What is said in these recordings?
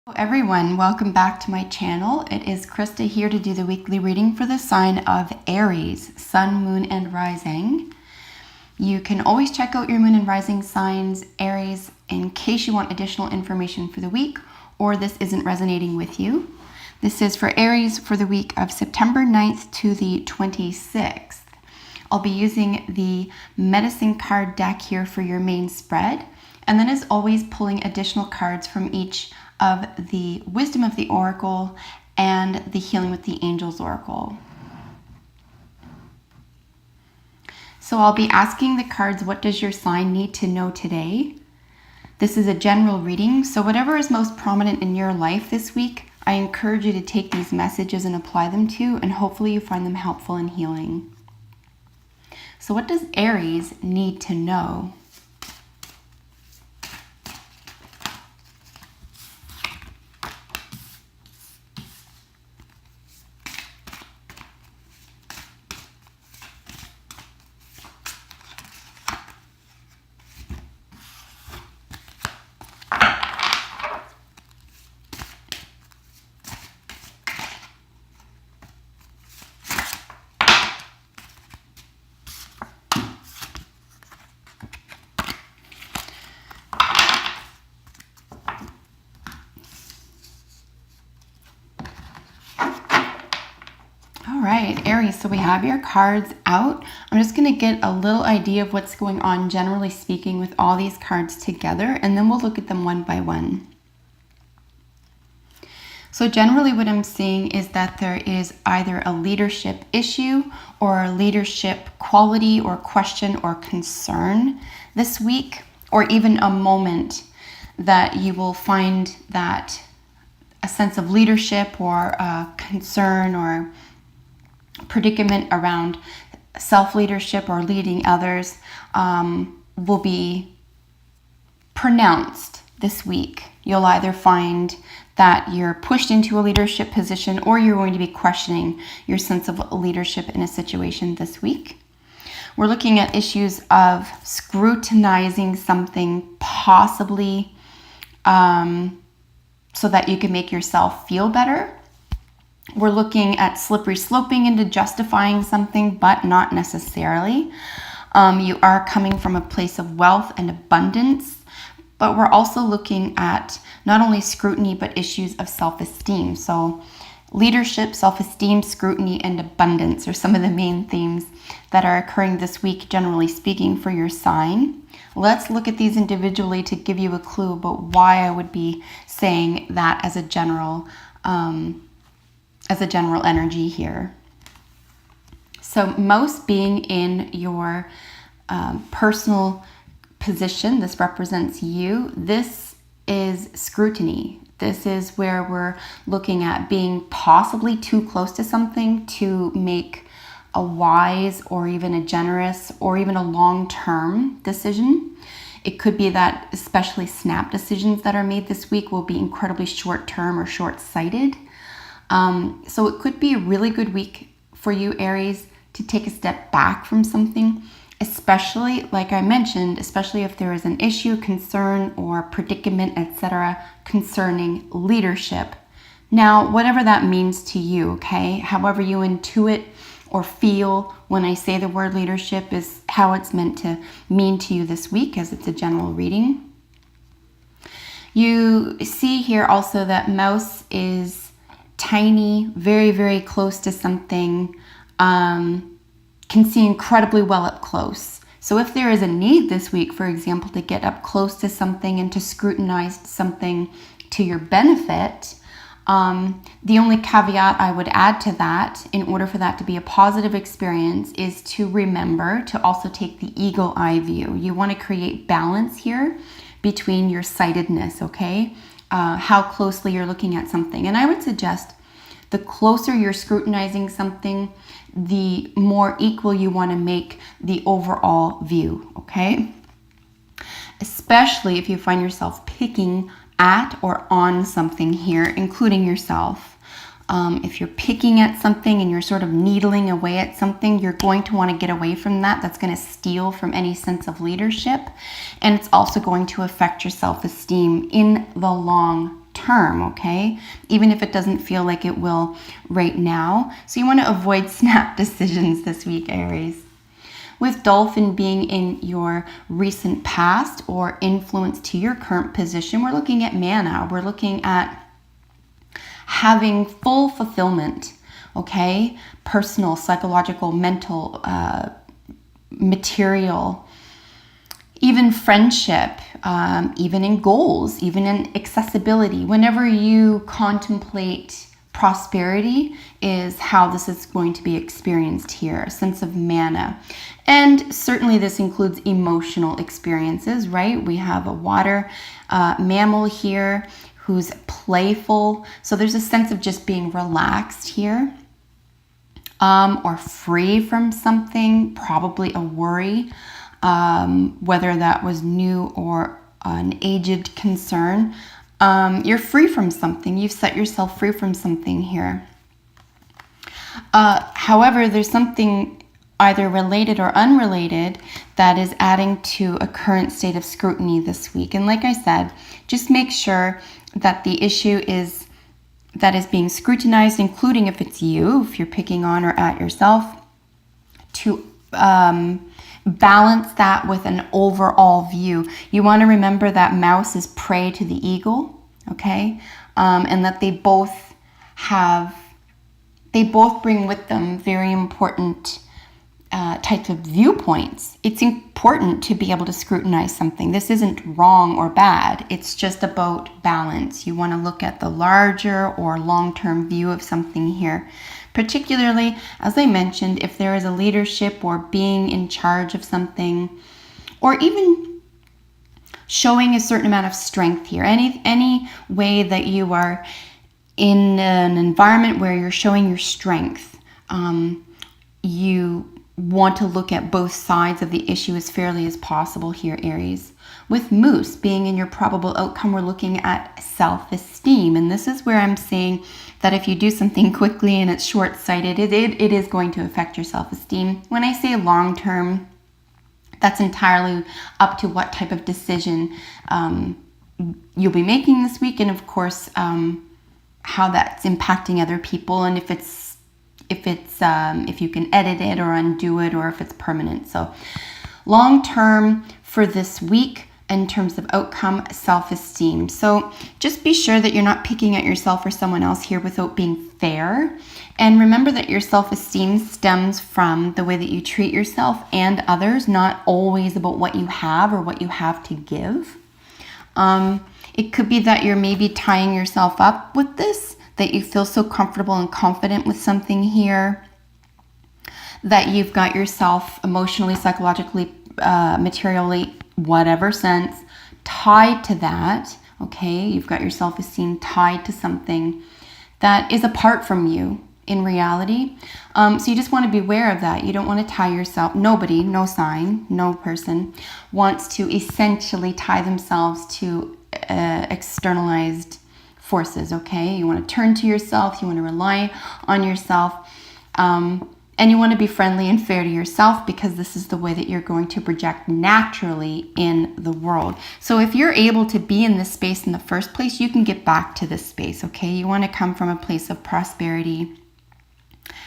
Hello everyone, welcome back to my channel. It is Krista here to do the weekly reading for the sign of Aries, Sun, Moon, and Rising. You can always check out your Moon and Rising signs, Aries, in case you want additional information for the week or this isn't resonating with you. This is for Aries for the week of September 9th to the 26th. I'll be using the medicine card deck here for your main spread, and then as always pulling additional cards from each of the Wisdom of the Oracle and the Healing with the Angels Oracle. So I'll be asking the cards, what does your sign need to know today? This is a general reading, so whatever is most prominent in your life this week, I encourage you to take these messages and apply them to, and hopefully you find them helpful and healing. So what does Aries need to know? All right, Aries, so we have your cards out. I'm just going to get a little idea of what's going on, generally speaking, with all these cards together, and then we'll look at them one by one. So generally what I'm seeing is that there is either a leadership issue or a leadership quality or question or concern this week, or even a moment that you will find that a sense of leadership or a concern or predicament around self-leadership or leading others will be pronounced this week. You'll either find that you're pushed into a leadership position or you're going to be questioning your sense of leadership in a situation this week. We're looking at issues of scrutinizing something possibly so that you can make yourself feel better. We're looking at slippery sloping into justifying something, but not necessarily. You are coming from a place of wealth and abundance, but we're also looking at not only scrutiny, but issues of self-esteem. So leadership, self-esteem, scrutiny, and abundance are some of the main themes that are occurring this week, generally speaking, for your sign. Let's look at these individually to give you a clue about why I would be saying that as a general energy here. So most being in your personal position, this represents you. This is scrutiny. This is where we're looking at being possibly too close to something to make a wise or even a generous or even a long-term decision. It could be that especially snap decisions that are made this week will be incredibly short-term or short-sighted. So it could be a really good week for you, Aries, to take a step back from something, especially, like I mentioned, especially if there is an issue, concern, or predicament, etc., concerning leadership. Now, whatever that means to you, okay, however you intuit or feel when I say the word leadership is how it's meant to mean to you this week, as it's a general reading. You see here also that mouse is tiny, very, very close to something, can see incredibly well up close. So if there is a need this week, for example, to get up close to something and to scrutinize something to your benefit, the only caveat I would add to that, in order for that to be a positive experience, is to remember to also take the eagle eye view. You want to create balance here between your sightedness, okay? How closely you're looking at something. And I would suggest the closer you're scrutinizing something, the more equal you want to make the overall view, okay? Especially if you find yourself picking at or on something here, including yourself. If you're picking at something and you're sort of needling away at something, you're going to want to get away from that. That's going to steal from any sense of leadership. And it's also going to affect your self-esteem in the long term, okay? Even if it doesn't feel like it will right now. So you want to avoid snap decisions this week, Aries. With Dolphin being in your recent past or influence to your current position, we're looking at mana. We're looking at having full fulfillment, okay? Personal, psychological, mental, material, even friendship, even in goals, even in accessibility. Whenever you contemplate prosperity is how this is going to be experienced here, a sense of mana. And certainly this includes emotional experiences, right? We have a water mammal here who's playful. So there's a sense of just being relaxed here. Or free from something, probably a worry, whether that was new or an aged concern. You're free from something. You've set yourself free from something here. However, there's something either related or unrelated that is adding to a current state of scrutiny this week. And like I said, just make sure that the issue is that is being scrutinized, including if it's you, if you're picking on or at yourself, to balance that with an overall view. You want to remember that mouse is prey to the eagle, okay? And that they both bring with them very important types of viewpoints. It's important to be able to scrutinize something. This isn't wrong or bad. It's just about balance. You want to look at the larger or long-term view of something here. Particularly, as I mentioned, if there is a leadership or being in charge of something, or even showing a certain amount of strength here. Any way that you are in an environment where you're showing your strength, you want to look at both sides of the issue as fairly as possible here, Aries. With Moose being in your probable outcome, we're looking at self-esteem. And this is where I'm saying that if you do something quickly and it's short-sighted, it is going to affect your self-esteem. When I say long-term, that's entirely up to what type of decision you'll be making this week. And of course, how that's impacting other people, and if you can edit it or undo it, or if it's permanent. So long term for this week in terms of outcome, self-esteem. So just be sure that you're not picking at yourself or someone else here without being fair. And remember that your self-esteem stems from the way that you treat yourself and others, not always about what you have or what you have to give. It could be that you're maybe tying yourself up with this, that you feel so comfortable and confident with something here, that you've got yourself emotionally, psychologically, materially, whatever sense, tied to that, okay? You've got your self-esteem tied to something that is apart from you in reality. So you just want to be aware of that. You don't want to tie yourself, nobody, no sign, no person wants to essentially tie themselves to externalized forces, okay? You want to turn to yourself, you want to rely on yourself, and you want to be friendly and fair to yourself, because this is the way that you're going to project naturally in the world. So if you're able to be in this space in the first place, you can get back to this space, okay? You want to come from a place of prosperity,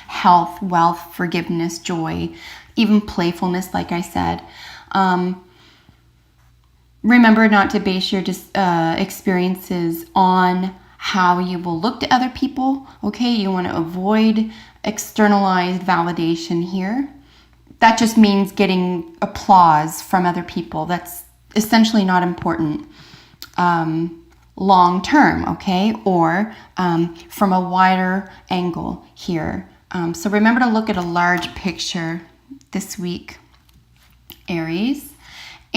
health, wealth, forgiveness, joy, even playfulness, like I said. Remember not to base your experiences on how you will look to other people, okay? You want to avoid externalized validation here. That just means getting applause from other people. That's essentially not important long term, okay? Or from a wider angle here. So remember to look at a large picture this week, Aries.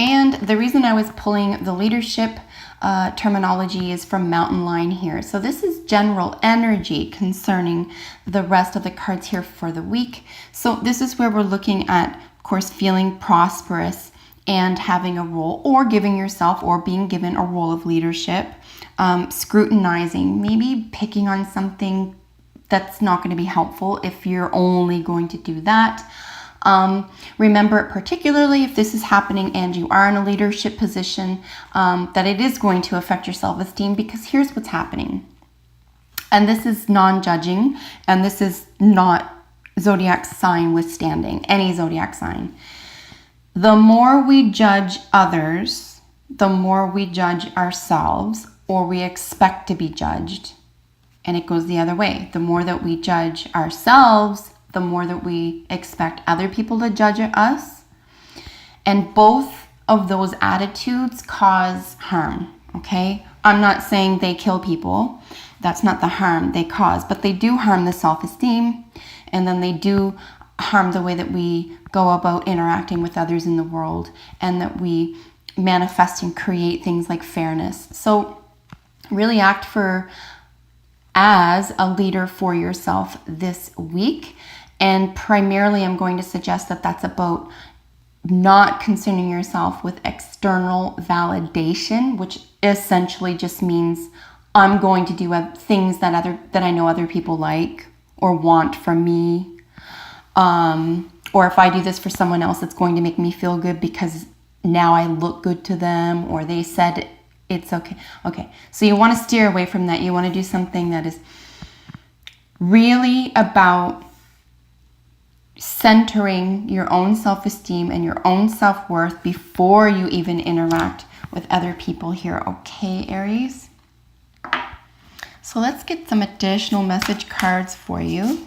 And the reason I was pulling the leadership terminology is from Mountain Line here. So this is general energy concerning the rest of the cards here for the week. So this is where we're looking at, of course, feeling prosperous and having a role, or giving yourself or being given a role of leadership, scrutinizing, maybe picking on something that's not going to be helpful if you're only going to do that. Remember, particularly if this is happening and you are in a leadership position, that it is going to affect your self-esteem, because here's what's happening. And this is non-judging, and this is not zodiac sign withstanding, any zodiac sign. The more we judge others, the more we judge ourselves, or we expect to be judged. And it goes the other way. The more that we judge ourselves, the more that we expect other people to judge us. And both of those attitudes cause harm, okay? I'm not saying they kill people. That's not the harm they cause, but they do harm the self-esteem, and then they do harm the way that we go about interacting with others in the world, and that we manifest and create things like fairness. So really act as a leader for yourself this week. And primarily I'm going to suggest that that's about not concerning yourself with external validation, which essentially just means I'm going to do things that I know other people like or want from me. Or if I do this for someone else, it's going to make me feel good because now I look good to them, or they said it's okay. Okay, so you want to steer away from that. You want to do something that is really about centering your own self-esteem and your own self-worth before you even interact with other people here. Okay, Aries? So let's get some additional message cards for you.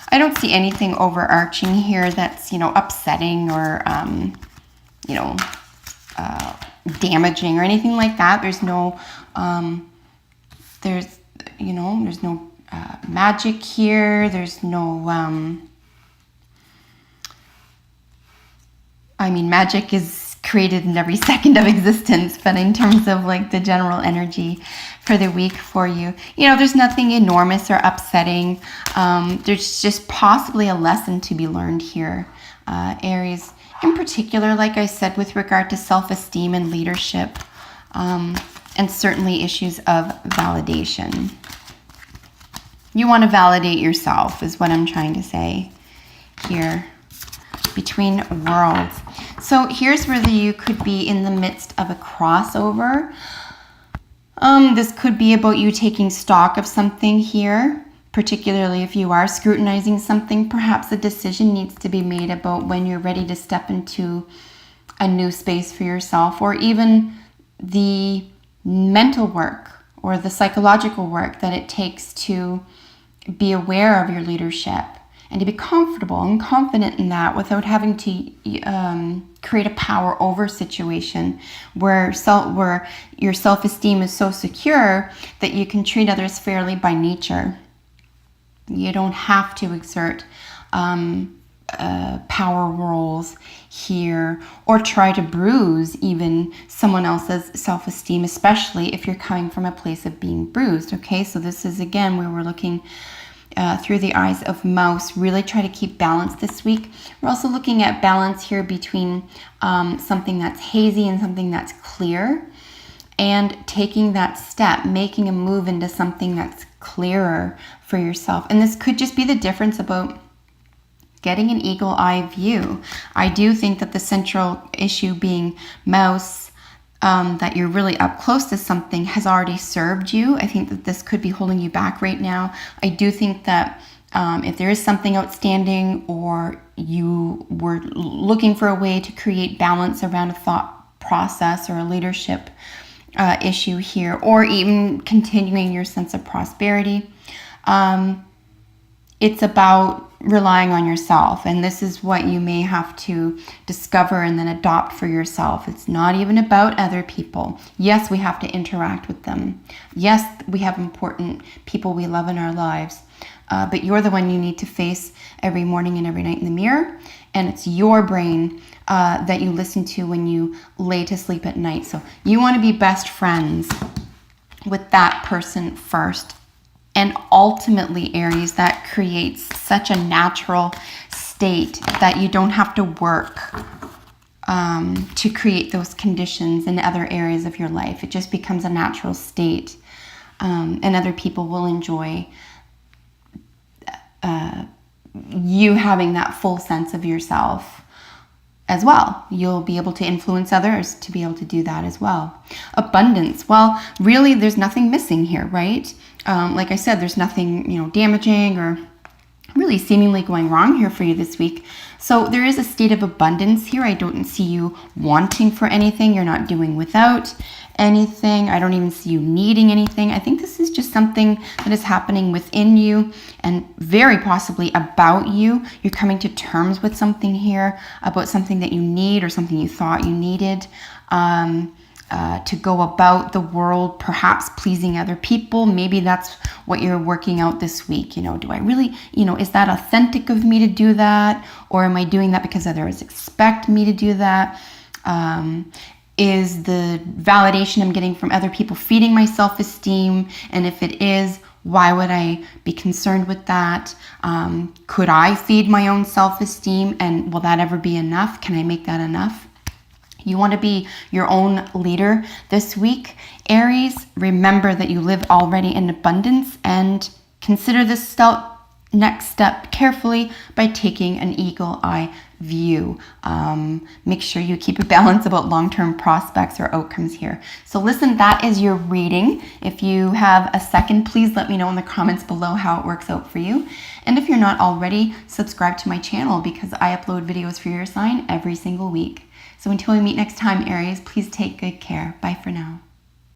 I don't see anything overarching here that's, upsetting or, damaging or anything like that. There's no, there's no magic here. There's no, magic is created in every second of existence, but in terms of like the general energy for the week for you, there's nothing enormous or upsetting. There's just possibly a lesson to be learned here, Aries. In particular, like I said, with regard to self-esteem and leadership, and certainly issues of validation. You want to validate yourself is what I'm trying to say here. Between worlds. So here's where you could be in the midst of a crossover. This could be about you taking stock of something here, particularly if you are scrutinizing something. Perhaps a decision needs to be made about when you're ready to step into a new space for yourself, or even the mental work or the psychological work that it takes to be aware of your leadership and to be comfortable and confident in that without having to create a power over situation where your self-esteem is so secure that you can treat others fairly by nature. You don't have to exert power roles here or try to bruise even someone else's self-esteem, especially if you're coming from a place of being bruised. Okay, so this is again where we're looking through the eyes of Mouse. Really try to keep balance this week. We're also looking at balance here between something that's hazy and something that's clear, and taking that step, making a move into something that's clearer for yourself. And this could just be the difference about getting an eagle eye view. I do think that the central issue being Mouse, that you're really up close to something, has already served you. I think that this could be holding you back right now. I do think that if there is something outstanding, or you were looking for a way to create balance around a thought process or a leadership issue here, or even continuing your sense of prosperity, it's about relying on yourself. And this is what you may have to discover and then adopt for yourself. It's not even about other people. Yes, we have to interact with them. Yes, we have important people we love in our lives. But you're the one you need to face every morning and every night in the mirror. And it's your brain that you listen to when you lay to sleep at night. So you want to be best friends with that person first. And ultimately, Aries, that creates such a natural state that you don't have to work to create those conditions in other areas of your life. It just becomes a natural state, and other people will enjoy you having that full sense of yourself as well. You'll be able to influence others to be able to do that as well. Abundance. Well, really, there's nothing missing here, right? Like I said, there's nothing, damaging or really seemingly going wrong here for you this week. So there is a state of abundance here. I don't see you wanting for anything. You're not doing without anything. I don't even see you needing anything. I think this is just something that is happening within you and very possibly about you. You're coming to terms with something here, about something that you need or something you thought you needed. To go about the world, perhaps pleasing other people. Maybe that's what you're working out this week. Do I really, is that authentic of me to do that? Or am I doing that because others expect me to do that? Is the validation I'm getting from other people feeding my self-esteem? And if it is, why would I be concerned with that? Could I feed my own self-esteem? And will that ever be enough? Can I make that enough? You want to be your own leader this week. Aries, remember that you live already in abundance and consider this next step carefully by taking an eagle eye view. Make sure you keep a balance about long-term prospects or outcomes here. So listen, that is your reading. If you have a second, please let me know in the comments below how it works out for you. And if you're not already, subscribe to my channel because I upload videos for your sign every single week. So until we meet next time, Aries, please take good care. Bye for now.